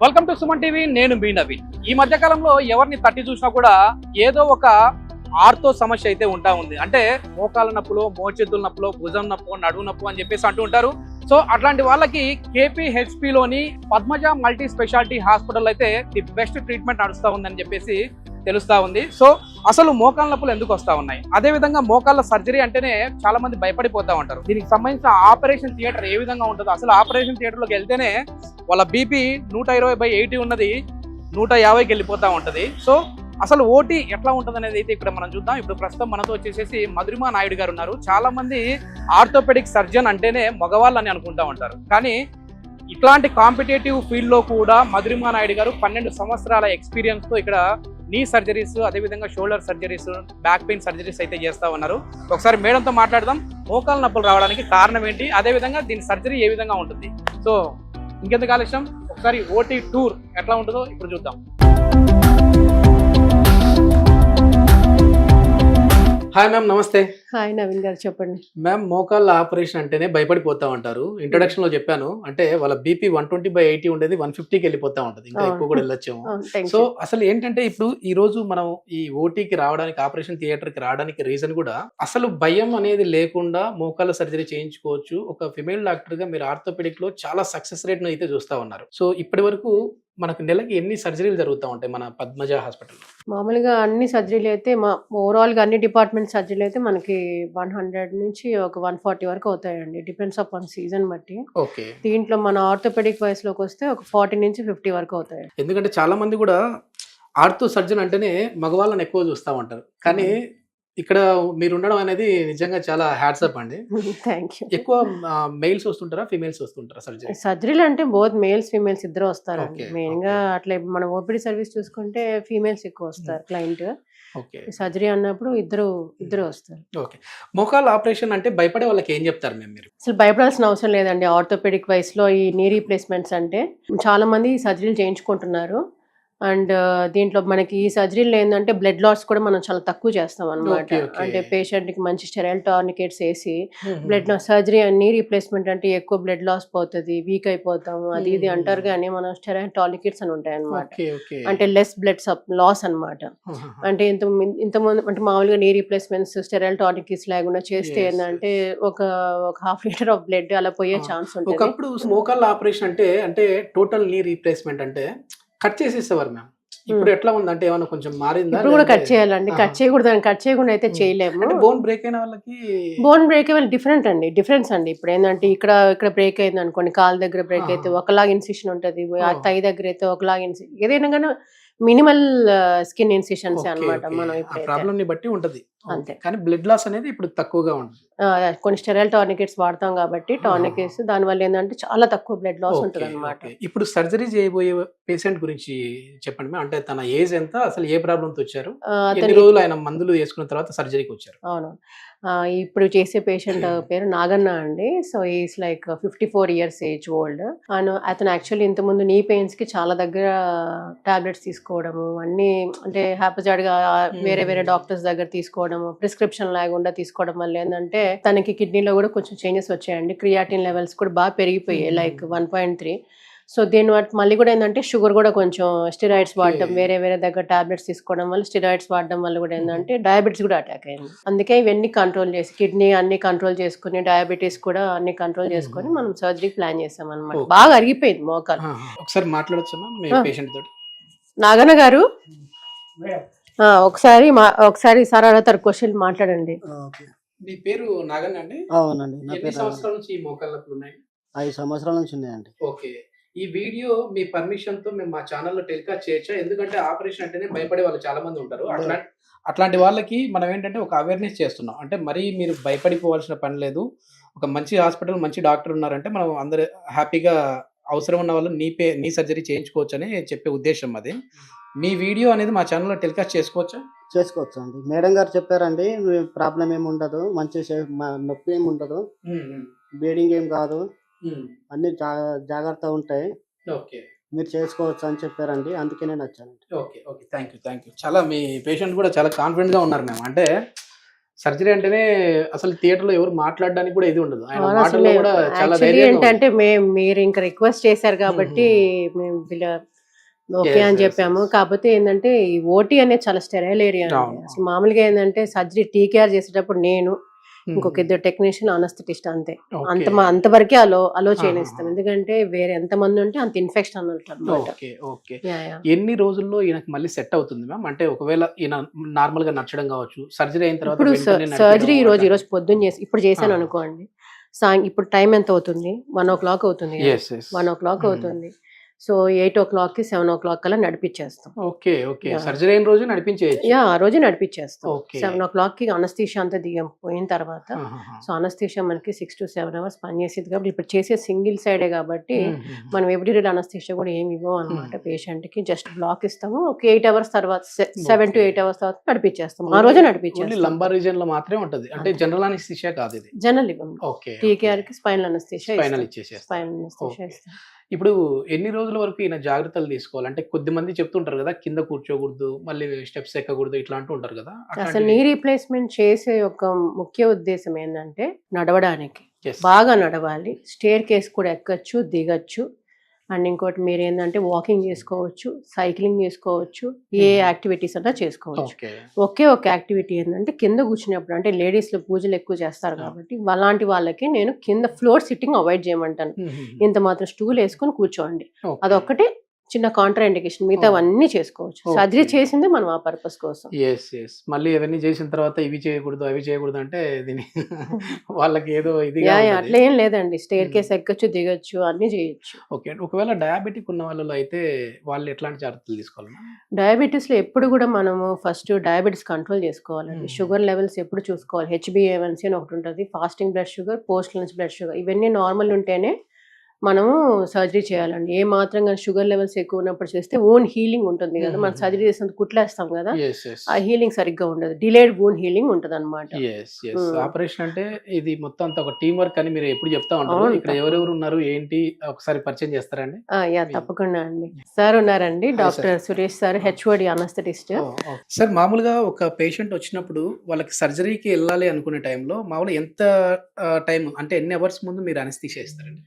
Welcome to Suman TV. నేను మీ నవీన్. ఈ మధ్య కాలంలో ఎవరిని తట్టి చూసినా కూడా ఏదో ఒక ఆర్థో సమస్య అయితే ఉంటా ఉంది. అంటే మోకాల నొప్పులు, మోచేతుల నొప్పులు, భుజం నొప్పు, నడువు నొప్పు అని చెప్పేసి అంటూ ఉంటారు. సో అట్లాంటి వాళ్ళకి కేపీహెచ్పిలోని పద్మజ మల్టీ స్పెషాలిటీ హాస్పిటల్ అయితే ది బెస్ట్ ట్రీట్మెంట్ నడుస్తూ ఉందని చెప్పేసి తెలుస్తా ఉంది. సో అసలు మోకాళ్ళ నొప్పులు ఎందుకు వస్తా ఉన్నాయి, అదే విధంగా మోకాళ్ళ సర్జరీ అంటేనే చాలా మంది భయపడిపోతా ఉంటారు. దీనికి సంబంధించిన ఆపరేషన్ థియేటర్ ఏ విధంగా ఉంటుందో, అసలు ఆపరేషన్ థియేటర్లోకి వెళ్తేనే వాళ్ళ బీపీ 120/80 ఉన్నది 150కి వెళ్ళిపోతా ఉంటది. సో అసలు ఓటీ ఎట్లా ఉంటుంది అనేది అయితే ఇక్కడ మనం చూద్దాం. ఇప్పుడు ప్రస్తుతం మనతో వచ్చేసేసి మధురిమా నాయుడు గారు ఉన్నారు. చాలా మంది ఆర్థోపెడిక్ సర్జన్ అంటేనే మగవాళ్ళని అనుకుంటా ఉంటారు, కానీ ఇట్లాంటి కాంపిటేటివ్ ఫీల్డ్ లో కూడా మధురిమా నాయుడు గారు 12 సంవత్సరాల ఎక్స్పీరియన్స్ తో ఇక్కడ నీ సర్జరీస్, అదేవిధంగా shoulder surgeries, back pain surgeries అయితే చేస్తా ఉన్నారు. ఒకసారి మేడంతో మాట్లాడదాం. మోకాళ్ళ నొప్పులు రావడానికి కారణం ఏంటి, అదేవిధంగా దీని సర్జరీ ఏ విధంగా ఉంటుంది. సో ఇంకెందుకు ఆలస్యం, ఒకసారి ఓటీ టూర్ ఎట్లా ఉంటుందో ఇప్పుడు చూద్దాం. హాయ్ మ్యామ్, నమస్తే. హాయ్ నవీన్ గారు, చెప్పండి. మ్యామ్, మోకాళ్ళ ఆపరేషన్ అంటేనే భయపడిపోతా ఉంటారు. ఇంట్రొడక్షన్ లో చెప్పాను, అంటే వాళ్ళ బీపీ 120/80 ఉండేది 150కి వెళ్ళిపోతా ఉంటుంది, ఇంకా ఎక్కువ కూడా వెళ్ళొచ్చేమో. సో అసలు ఏంటంటే ఇప్పుడు ఈ రోజు మనం ఈ ఓటీకి రావడానికి, ఆపరేషన్ థియేటర్ కి రావడానికి రీజన్ కూడా అసలు భయం అనేది లేకుండా మోకాళ్ళ సర్జరీ చేయించుకోవచ్చు. ఒక ఫిమేల్ డాక్టర్ గా మీరు ఆర్థోపెడిక్ లో చాలా సక్సెస్ రేట్ ను అయితే చూస్తా ఉన్నారు. సో ఇప్పటి వరకు మనకు నెలకి ఎన్ని సర్జరీలు జరుగుతూ ఉంటాయి మన పద్మజ హాస్పిటల్? మామూలుగా అన్ని సర్జరీలు అయితే ఓవరాల్ గా అన్ని డిపార్ట్మెంట్ సర్జరీలు అయితే మనకి 100 నుంచి ఒక 140 వరకు అవుతాయండి, డిపెండ్స్ ఆన్ సీజన్ బట్టి. ఓకే. దీంట్లో మన ఆర్థోపెడిక్ వయసులోకి వస్తే ఒక 40 నుంచి 50 వరకు అవుతాయి. ఎందుకంటే చాలా మంది కూడా ఆర్థో సర్జన్ అంటేనే మగవాళ్ళని ఎక్కువ చూస్తూ ఉంటారు, కానీ ఇక్కడ మీరు ఉండడం అనేది నిజంగా చాలా హ్యాట్సప్ అండి. Thank you. ఎక్కువ మెయిల్స్ వస్తుంటారా, ఫీమేల్స్ వస్తుంటారా సర్జరీ? సర్జరీలు అంటే బోత్ మేల్స్ ఫీమేల్స్ ఇద్దరు వస్తారండి. Okay, మెయిన్ గా అట్లా మన ఓపీడీ సర్వీస్ చూసుకుంటే ఫీమేల్స్ ఎక్కువ వస్తారు క్లయింట్. ఓకే. సర్జరీ అన్నప్పుడు ఇద్దరు వస్తారు. ఓకే. మోకాళ్ళ ఆపరేషన్ అంటే భయపడే వాళ్ళకి ఏం చెప్తారు మేము మీరు? అసలు భయపడాల్సిన అవసరం లేదండి. ఆర్థోపెడిక్ వయసులో ఈ నీ రీప్లేస్మెంట్స్ అంటే చాలా మంది సర్జరీలు చేయించుకుంటున్నారు. అండ్ దీంట్లో మనకి ఈ సర్జరీలో ఏంటంటే బ్లడ్ లాస్ కూడా మనం చాలా తక్కువ చేస్తాం అనమాట. అంటే పేషెంట్ కి మంచి స్టెరైల్ టార్నికెట్స్ వేసి blood loss surgery knee replacement అంటే ఎక్కువ బ్లడ్ లాస్ పోతుంది, వీక్ అయిపోతాము, అది ఇది అంటారు. కానీ మనం స్టెరైల్ టార్నికెట్స్ అని ఉంటాయి అనమాట. అంటే లెస్ బ్లడ్ లాస్ అనమాట. అంటే ఇంతకుముందు అంటే మామూలుగా నీ రీప్లేస్మెంట్స్ స్టెరైల్ టార్నికెట్స్ లేకుండా చేస్తే ఏంటంటే ఒక 1/2 లీటర్ ఆఫ్ బ్లడ్ అలా పోయే ఛాన్స్ ఉంటుంది. ఒకప్పుడు మోకాళ్ళ ఆపరేషన్ అంటే టోటల్ నీ రీప్లేస్మెంట్ అంటే కట్ చేసేసేవారు మ్యామ్. ఇప్పుడు ఎట్లా ఉంది అంటే ఏమైనా కొంచెం మారిందా? ఇప్పుడు కూడా కట్ చేయాలండి. కట్ చేయకూడదు, కట్ చేయకుండా అయితే చేయలేము. బోన్ బ్రేక్ అయిన వాళ్ళకి బోన్ బ్రేక్ అయ్యే డిఫరెన్స్ అండి. ఇప్పుడు ఏంటంటే ఇక్కడ బ్రేక్ అయింది అనుకోండి, కాలు దగ్గర బ్రేక్ అయితే ఒకలాగా ఇన్సిషన్ ఉంటుంది, తై దగ్గర అయితే ఒకలాగా ఇన్సిషన్, ఏదైనా కానీ మినిమల్ స్కిన్ ఇన్సిషన్స్ అన్నమాట. మనం ప్రాబ్లమ్ ని బట్టి ఉంటది అంతే. కానీ బ్లడ్ లాస్ అనేది ఇప్పుడు తక్కువగా ఉంటుంది. కొన్ని స్టెరైల్ టార్నికెట్స్ వాడతాం కాబట్టి టార్నికెట్స్ దాని వల్ల ఏంటంటే చాలా తక్కువ బ్లడ్ లాస్ ఉంటుంది అనమాట. ఇప్పుడు సర్జరీ చేయబోయే పేషెంట్ గురించి చెప్పండి. అంటే తన ఏజ్ ఎంత, అసలు ఏ ప్రాబ్లమ్ తో వచ్చారు, ఎన్ని రోజులు ఆయన మందులు వేసుకున్న తర్వాత సర్జరీకి వచ్చారు? అవును, ఇప్పుడు చేసే పేషెంట్ పేరు నాగన్న అండి. So is like 54 years age old. అతను యాక్చువల్లీ ఇంతకుముందు నీ పెయిన్స్ కి చాలా దగ్గర టాబ్లెట్స్ తీసుకోవడము, అన్ని అంటే హ్యాపీజాడ్గా వేరే డాక్టర్స్ దగ్గర తీసుకోవడము, ప్రిస్క్రిప్షన్ లేకుండా తీసుకోవడం వల్ల ఏంటంటే తనకి కిడ్నీలో కూడా కొంచెం చేంజెస్ వచ్చాయండి. క్రియాటిన్ లెవెల్స్ కూడా బాగా పెరిగిపోయాయి, లైక్ 1.3. సో దీని బట్టి మళ్ళీ కూడా ఏంటంటే షుగర్ కూడా కొంచెం స్టెరాయిడ్స్ వాడడం, వేరే దగ్గర టాబ్లెట్స్ తీసుకోవడం వల్ల, స్టెరాయిడ్స్ వాడడం వల్ల కూడా ఏంటంటే డయాబెటీస్ కూడా అటాక్ అయింది. అందుకే ఇవన్నీ కంట్రోల్ చేసి కిడ్నీ అన్ని కంట్రోల్ చేసుకుని, డయాబెటీస్ కూడా అన్ని కంట్రోల్ చేసుకుని మనం సర్జరీ ప్లాన్ చేసాం అనమాట. బాగా అరిగిపోయింది మోకాలు. ఒకసారి మాట్లాడొచ్చా పేషెంట్ తోటి? నాగన్న గారు ఒకసారి సార్ అడుగుతారు, క్వశ్చన్ మాట్లాడండి. మీ పేరు నాగన్న అండి? అవునండి. ఎన్ని సంవత్సరాల నుంచి ఈ మోకాళ్ళ నొప్పులు ఉన్నాయి? 5 సంవత్సరాల నుంచి ఉన్నాయండి. ఓకే. ఈ వీడియో మీ పర్మిషన్ తో మేము మా ఛానల్లో టెలికాస్ట్ చేయొచ్చా? ఎందుకంటే ఆపరేషన్ అంటేనే భయపడే వాళ్ళు చాలా మంది ఉంటారు. అట్లాంటి వాళ్ళకి మనం ఏంటంటే ఒక అవేర్నెస్ చేస్తున్నాం. అంటే మరీ మీరు భయపడిపోవాల్సిన పని లేదు. ఒక మంచి హాస్పిటల్, మంచి డాక్టర్ ఉన్నారంటే మనం అందరూ హ్యాపీగా అవసరం ఉన్న వాళ్ళు నీ సర్జరీ చేయించుకోవచ్చు అని చెప్పే ఉద్దేశం అది. మీ వీడియో అనేది మా ఛానల్లో టెలికాస్ట్ చేసుకోవచ్చా? చేసుకోవచ్చు అండి. మేడం గారు చెప్పారండి, ప్రాబ్లం ఏమి ఉండదు, మంచి నొప్పి ఏమి ఉండదు, బ్లీడింగ్ ఏం కాదు, అన్ని జాగ్రత్త ఉంటాయి, మీరు చేసుకోవచ్చు అని చెప్పారండి. అందుకే నేను వచ్చానండి. ఓకే. Thank you. చాలా మీ పేషెంట్ కూడా చాలా కాన్ఫిడెంట్ గా ఉన్నారు మేము. అంటే సర్జరీ అంటేనే అసలు థియేటర్ లో ఎవరు మాట్లాడడానికి కూడా ఇది ఉండదు. ఆయన అవును, అసలు మాటల్లో కూడా చాలా యాక్చువల్లీ ధైర్యంగా ఏంటంటే మీరు ఇంకా రిక్వెస్ట్ చేశారు కాబట్టి మేము ఓకే Yes, అని yes, చెప్పాము. yes. కాకపోతే ఏంటంటే ఈ ఓటీ అనేది చాలా స్టెరైల్ ఏరియా అండి. అవును. అసలు మామూలుగా ఏంటంటే సర్జరీ టీకేఆర్ చేసేటప్పుడు నేను Mhm. ఇంకొక ఇద్దరు టెక్నీషియన్ అనస్థెటిస్ట్ అంతే. Okay. అంతవరకే అలో ఆహా. చేయనిస్తాం. ఎందుకంటే వేరే ఎంతమంది ఉంటే అంత ఇన్ఫెక్షన్ అన్నట్టు అనమాట. Okay okay. ఎన్ని రోజుల్లో ఈయనకి మళ్ళీ సెట్ అవుతుంది మ్యామ్? అంటే ఒకవేళ ఈయన నార్మల్ గా నచ్చడం కావచ్చు, సర్జరీ అయిన తర్వాత ఇప్పుడు వెంటనే సర్జరీ ఈ నడిపేయడం రోజు పొద్దున్న చేసి ఇప్పుడు చేశాను ఆ. అనుకోండి. ఇప్పుడు టైం ఎంత అవుతుంది? 1:00 అవుతుంది కదా. Yes, yes. 1:00 Hmm. అవుతుంది. సో 8:00కి 7:00 కల్లా నడిపించేస్తాం. Okay okay. Yeah. సర్జరీ అయిన రోజు నడిపించేయచ్చు. ఆ రోజు నడిపించేస్తాం. Okay. 7:00కి అనస్థీషియా అంతా పోయిన తర్వాత ఆహాహా. సో అనస్థీషియా మనకి 6 to 7 hours పనిచేసేది కాబట్టి ఇప్పుడు చేసే సింగిల్ సైడే కాబట్టి Mhm. మనం ఎవిడెడ్ అనస్థీషియా కూడా ఏమి ఇవ్వం అనమాట. పేషెంట్ కి జస్ట్ బ్లాక్ ఇస్తాము. ఒక 8 hours తర్వాత 7 to 8 hours తర్వాత నడిపించేస్తాం. ఆ రోజు ఓన్లీ నడిపించేస్తాం. లంబార్ రీజియన్ లో మాత్రమే ఉంటది. అంటే జనరల్ అనెస్థీషియా కాదు ఇది. జనరల్ ఇవ్వం. ఓకే. టీకేఆర్ కి స్పైనల్ అనస్థీషియా ఫైనల్ ఇచ్చేసేస్తాం. Spinal anaesthesia Okay. ఇస్తాం. ఇప్పుడు ఎన్ని రోజుల వరకు ఈయన జాగ్రత్తలు తీసుకోవాలి? అంటే కొద్ది మంది చెప్తుంటారు కదా, కింద కూర్చోకూడదు, మళ్ళీ స్టెప్స్ ఎక్కకూడదు, ఇట్లా అంటూ ఉంటారు కదా. అసలు నీ రీప్లేస్మెంట్ చేసే ఒక ముఖ్య ఉద్దేశం ఏంటంటే నడవడానికి Yes. బాగా నడవాలి. స్టేర్ కేస్ కూడా ఎక్కచ్చు, దిగచ్చు. అండ్ ఇంకోటి మీరు ఏంటంటే వాకింగ్ చేసుకోవచ్చు, సైక్లింగ్ చేసుకోవచ్చు, ఏ యాక్టివిటీస్ అన్నా చేసుకోవచ్చు. ఓకే. ఒకే ఒక యాక్టివిటీ ఏంటంటే కింద కూర్చున్నప్పుడు అంటే లేడీస్లో పూజలు ఎక్కువ చేస్తారు కాబట్టి అలాంటి వాళ్ళకి నేను కింద ఫ్లోర్ సిట్టింగ్ అవాయిడ్ చేయమంటాను. ఇంత మాత్రం స్టూల్ వేసుకొని కూర్చోండి. Okay. అదొక్కటే చిన్న కాంట్రా ఇండికేషన్. మిగతా అన్నీ చేసుకోవచ్చు. Okay. సర్జరీ చేసింది మనం ఆ పర్పస్ కోసం. Yes yes. మళ్ళీ అవన్నీ చేసిన తర్వాత ఇవి చేయకూడదు అవి చేయకూడదు అంటే దీని వాళ్ళకి ఏదో ఇది. అట్లా ఏం లేదండి. స్టేర్ కేస్ ఎక్కచ్చు, దిగచ్చు, అన్ని చేయొచ్చు. ఓకే. ఒకవేళ డయాబెటిక్ ఉన్న వాళ్ళలో అయితే వాళ్ళు ఎట్లాంటి జాగ్రత్తలు తీసుకోవాలి? డయాబెటీస్ లో ఎప్పుడు కూడా మనము ఫస్ట్ డయాబెటీస్ కంట్రోల్ చేసుకోవాలండి. షుగర్ లెవెల్స్ ఎప్పుడు చూసుకోవాలి. HbA1c అని ఒకటి ఉంటుంది. Fasting blood sugar, post lunch blood sugar, ఇవన్నీ నార్మల్ ఉంటేనే మనము సర్జరీ చేయాలండి. ఏ మాత్రం కానీ షుగర్ లెవెల్స్ ఎక్కువ ఉన్నప్పుడు చేస్తే ఓన్ హీలింగ్ ఉంటుంది కదా. మనం సర్జరీ చేసినంత కుట్లేస్తాం కదా, Yes, yes. ఆ హీలింగ్ సరిగ్గా ఉండదు. డిలేడ్ ఓన్ హీలింగ్ ఉంటుంది అనమాట. Yes, yes. ఆపరేషన్ అంటే ఇది మొత్తం అంతా ఒక టీం వర్క్ అని మీరు ఎప్పుడు చెప్తా ఉంటారు. అవును, ఇక్కడ ఎవరెవరు ఉన్నారు ఏంటి ఒకసారి పరిచయం చేస్తారండి? తప్పకుండా అండి. సార్ ఉన్నారండి, doctor Suresh sir, HOD anaesthetist. Sir, మామూలుగా ఒక పేషెంట్ వచ్చినప్పుడు వాళ్ళకి సర్జరీకి వెళ్ళాలి అనుకునే టైంలో మామూలుగా ఎంత టైం అంటే ఎన్ని అవర్స్ ముందు మీరు అనస్థీషియా ఇస్తారండి?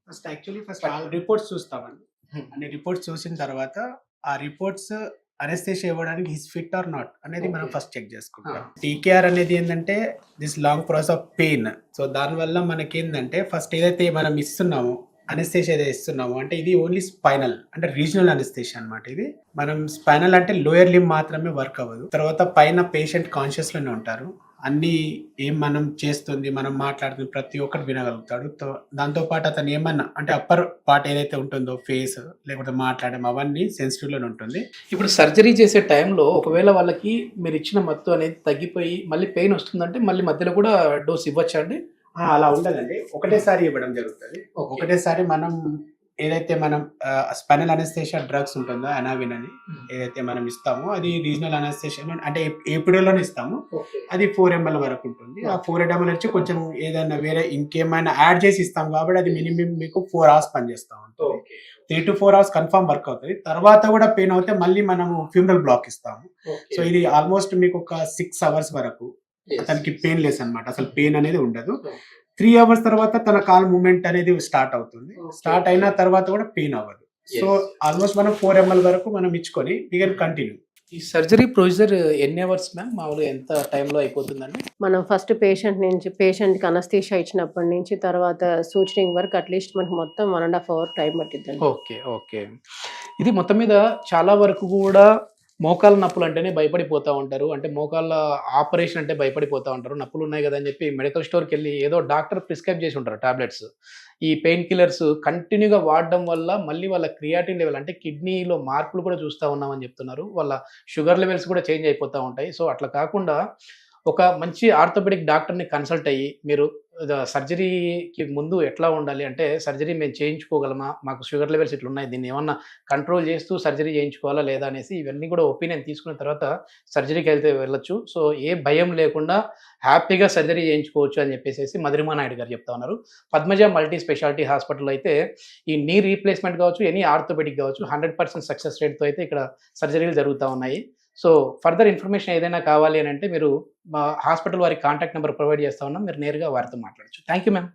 ఫస్ట్ రిపోర్ట్స్ చూస్తామండి. అన్ని రిపోర్ట్స్ చూసిన తర్వాత ఆ రిపోర్ట్స్ అనెస్థేషియా ఇవ్వడానికి హిస్ ఫిట్ ఆర్ నాట్ అనేది మనం ఫస్ట్ చెక్ చేసుకుంటాం. టీకేఆర్ అనేది ఏంటంటే this long process of pain. So దానివల్ల మనకి ఏంటంటే ఫస్ట్ ఏదైతే మనం ఇస్తున్నామో అనెస్థేషియా ఏదైతే ఇస్తున్నామో అంటే ఇది ఓన్లీ స్పైనల్ అంటే రీజనల్ అనెస్థేషియా అనమాట. ఇది మనం స్పైనల్ అంటే లోయర్ లిమ్ మాత్రమే వర్క్ అవ్వదు. తర్వాత పైన పేషెంట్ కాన్షియస్ లోనే ఉంటారు. అన్ని ఏం మనం చేస్తుంది, మనం మాట్లాడుతుంది ప్రతి ఒక్కటి వినగలుగుతాడు. దాంతో పాటు అతను ఏమన్నా అంటే అప్పర్ పార్ట్ ఏదైతే ఉంటుందో ఫేస్ లేకపోతే మాట్లాడడం అవన్నీ సెన్సిటివ్ లోనే ఉంటుంది. ఇప్పుడు సర్జరీ చేసే టైంలో ఒకవేళ వాళ్ళకి మీరు ఇచ్చిన మత్తు అనేది తగ్గిపోయి మళ్ళీ పెయిన్ వస్తుందంటే మళ్ళీ మధ్యలో కూడా డోస్ ఇవ్వచ్చా అండి? అలా ఉండదండి, ఒకటేసారి ఇవ్వడం జరుగుతుంది. ఒకటేసారి మనం ఏదైతే మనం స్పైనల్ అనెస్థేషియా డ్రగ్స్ ఉంటుందో అనావిన్ అని ఏదైతే మనం ఇస్తామో అది రీజనల్ అనెస్థేషియా అంటే ఏపీడోలోనే ఇస్తాము. అది 4 ml వరకు ఉంటుంది. ఆ 4 ml వచ్చి కొంచెం ఏదైనా వేరే ఇంకేమైనా యాడ్ చేసి ఇస్తాం కాబట్టి అది మినిమం మీకు 4 hours పనిచేస్తాం ఉంటుంది. 3 to 4 hours కన్ఫర్మ్ వర్క్ అవుతుంది. తర్వాత కూడా పెయిన్ అవుతే మళ్ళీ మనము ఫ్యూమరల్ బ్లాక్ ఇస్తాము. సో ఇది ఆల్మోస్ట్ మీకు ఒక 6 hours వరకు అతనికి పెయిన్ లెస్ అనమాట. అసలు పెయిన్ అనేది ఉండదు. 3 hours తర్వాత తన కాల్ మూవ్మెంట్ అనేది స్టార్ట్ అవుతుంది. స్టార్ట్ అయిన తర్వాత కూడా పెయిన్ అవ్వదు. సో ఆల్మోస్ట్ మనం 4 ml వరకు మనం ఇచ్చుకొని వీ కెన్ కంటిన్యూ. ఈ సర్జరీ ప్రొసీజర్ ఎన్ని అవర్స్ మ్యామ్? మామూలుగా ఎంత టైంలో అయిపోతుందండి? మనం ఫస్ట్ పేషెంట్కి అనస్థీషియా ఇచ్చినప్పటి నుంచి తర్వాత సూచరింగ్ వరకు అట్లీస్ట్ మనకి మొత్తం 1.5 hour టైం పట్టిద్దండి. Okay okay. ఇది మొత్తం మీద చాలా వరకు కూడా మోకాళ్ళ నొప్పులు అంటేనే భయపడిపోతూ ఉంటారు. అంటే మోకాళ్ళ ఆపరేషన్ అంటే భయపడిపోతూ ఉంటారు. నొప్పులు ఉన్నాయి కదా అని చెప్పి మెడికల్ స్టోర్కి వెళ్ళి ఏదో డాక్టర్ ప్రిస్క్రైబ్ చేసి ఉంటారు టాబ్లెట్స్. ఈ పెయిన్ కిల్లర్స్ కంటిన్యూగా వాడడం వల్ల మళ్ళీ వాళ్ళ క్రియాటిన్ లెవెల్ అంటే కిడ్నీలో మార్పులు కూడా చూస్తూ ఉన్నామని చెప్తున్నారు. వాళ్ళ షుగర్ లెవెల్స్ కూడా చేంజ్ అయిపోతూ ఉంటాయి. సో అట్లా కాకుండా ఒక మంచి ఆర్థోపెడిక్ డాక్టర్ని కన్సల్ట్ అయ్యి మీరు సర్జరీకి ముందు ఎట్లా ఉండాలి అంటే సర్జరీ మేము చేయించుకోగలమా, మాకు షుగర్ లెవెల్స్ ఇట్లా ఉన్నాయి, దీన్ని ఏమన్నా కంట్రోల్ చేస్తూ సర్జరీ చేయించుకోవాలా లేదా అనేసి ఇవన్నీ కూడా ఒపీనియన్ తీసుకున్న తర్వాత సర్జరీకి వెళ్తే వెళ్ళొచ్చు. సో ఏ భయం లేకుండా హ్యాపీగా సర్జరీ చేయించుకోవచ్చు అని చెప్పేసి మధురిమా నాయుడు గారు చెప్తా ఉన్నారు. పద్మజ మల్టీ స్పెషాలిటీ హాస్పిటల్ అయితే ఈ నీ రీప్లేస్మెంట్ కావచ్చు, ఎనీ ఆర్థోపెడిక్ కావచ్చు 100% సక్సెస్ రేట్తో అయితే ఇక్కడ సర్జరీలు జరుగుతూ ఉన్నాయి. సో ఫర్దర్ ఇన్ఫర్మేషన్ ఏదైనా కావాలి అని అంటే మీరు మా హాస్పిటల్ వారి కాంటాక్ట్ నెంబర్ ప్రొవైడ్ చేస్తా ఉన్నాం, మీరు నేరుగా వారితో మాట్లాడచ్చు. Thank you ma'am.